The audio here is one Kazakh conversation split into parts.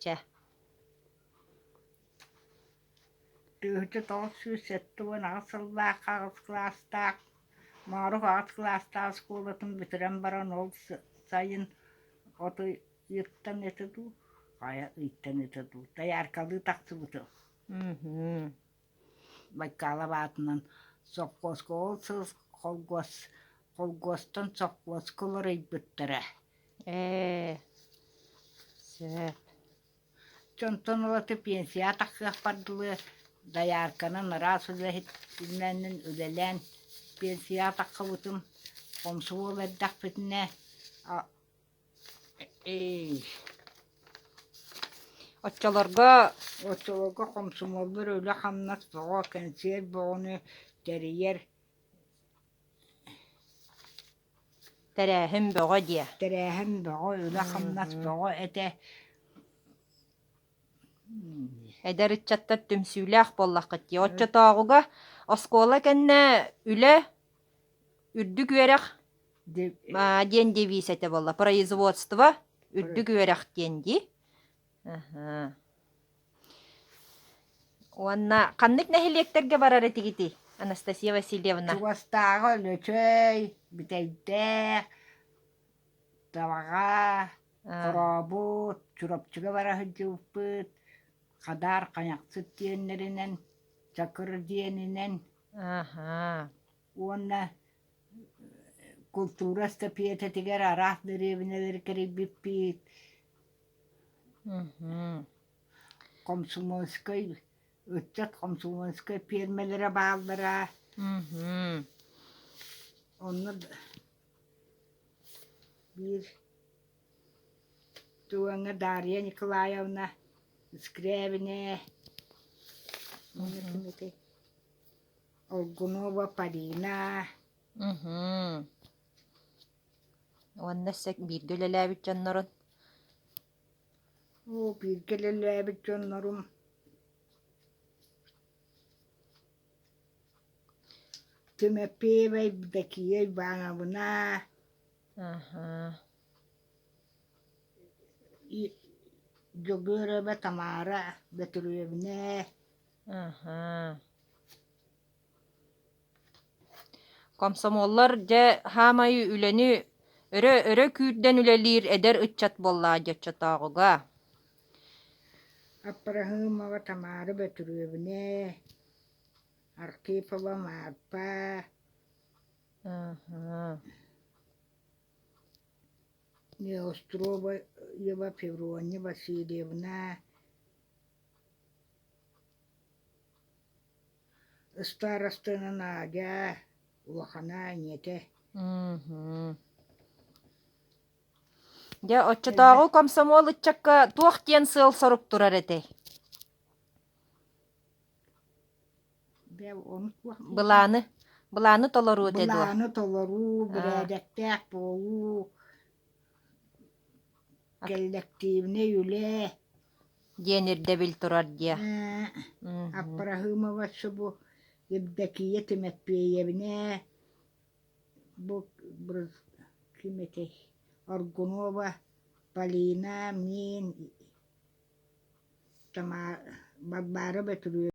Çe. Tühtü tolsu settuğun asılla kağıt klastak. Maruf ağıt klastak skolatın bitiren baran ol sayın. Otu yıttan etedu. Kaya yıttan etedu. Dayarkalı taktı butu. Bakkala batından sokkoz kolsuz kolgostan sokkoz kolorayı bittere. Söp. Çonton olatı pensiya takıya pardılı. Dayarkanın rasılı hittinden ölelen pensiya takıvıtım. Komsu olardak bitine. Otçalarga Oçologa komsumollar öyle hamnat boğa kanser boğunu deriyer. terehim boğa diye. Terehem boğa öyle hamnat boğa ete. Eder itchattar tümsüylэх bollaqat diye. Otça tağuga oskola kenne üle үрдүк үерэх диэн девисете болла. Производство үрдүк үерэх диэнди. Уанна каннык нахилектерге барар этигити, Анастасия Васильевна. Чугастағы лөчөй, битейдек, табаға, қорабут, чурапчыға бара хүджіппіт, қадар қанақсыт диенлерінен, чакыр диенінен. Уанна культура стапиета тигер арақ деревинелер керек биппит. Комсомольской, өтчет комсомольской пермелері балдыра. Оны bir туаңа Дарья Николаевна Скрябине, Олгунова Полина. Уаннассак биргелеләбит жаннарын. О, биргелеләбит жаннарым. Тимопеевой Бдакия Ивановна. Жогырева Тамара Петровна. Комсомоллар же хамайы үлени өрө күйден үлелир эдер ытчат болла жачатагыга. Апрахимова Тамара Петровна. Архипова Марпа. Неострова Ева Феврония Васильевна. Старостина Надя. Улахана нете. Я отчатагы комсомол ытчакка туох тиен сыл сорук турар эте. Быланы толору эте дуа. Быланы толору, бирәдәктәк болу. Коллективне үле. Денирде бил турар дия. Апрахимова шубу Евдокия Тимопеевна. Бу кимете Аргунова Полина мен Барбара Петровна.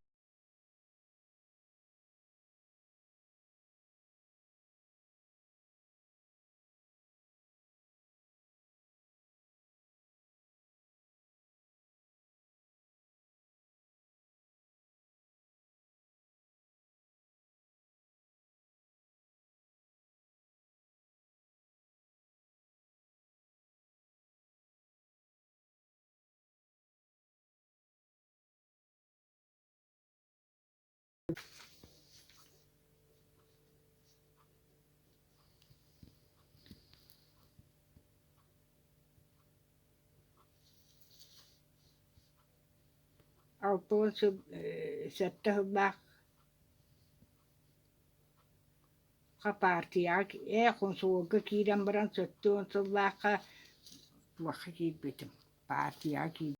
Altın sette hıblak partiyak konsolga kiren baran söttüğün sıllaka vakı gitmedim. Partiyak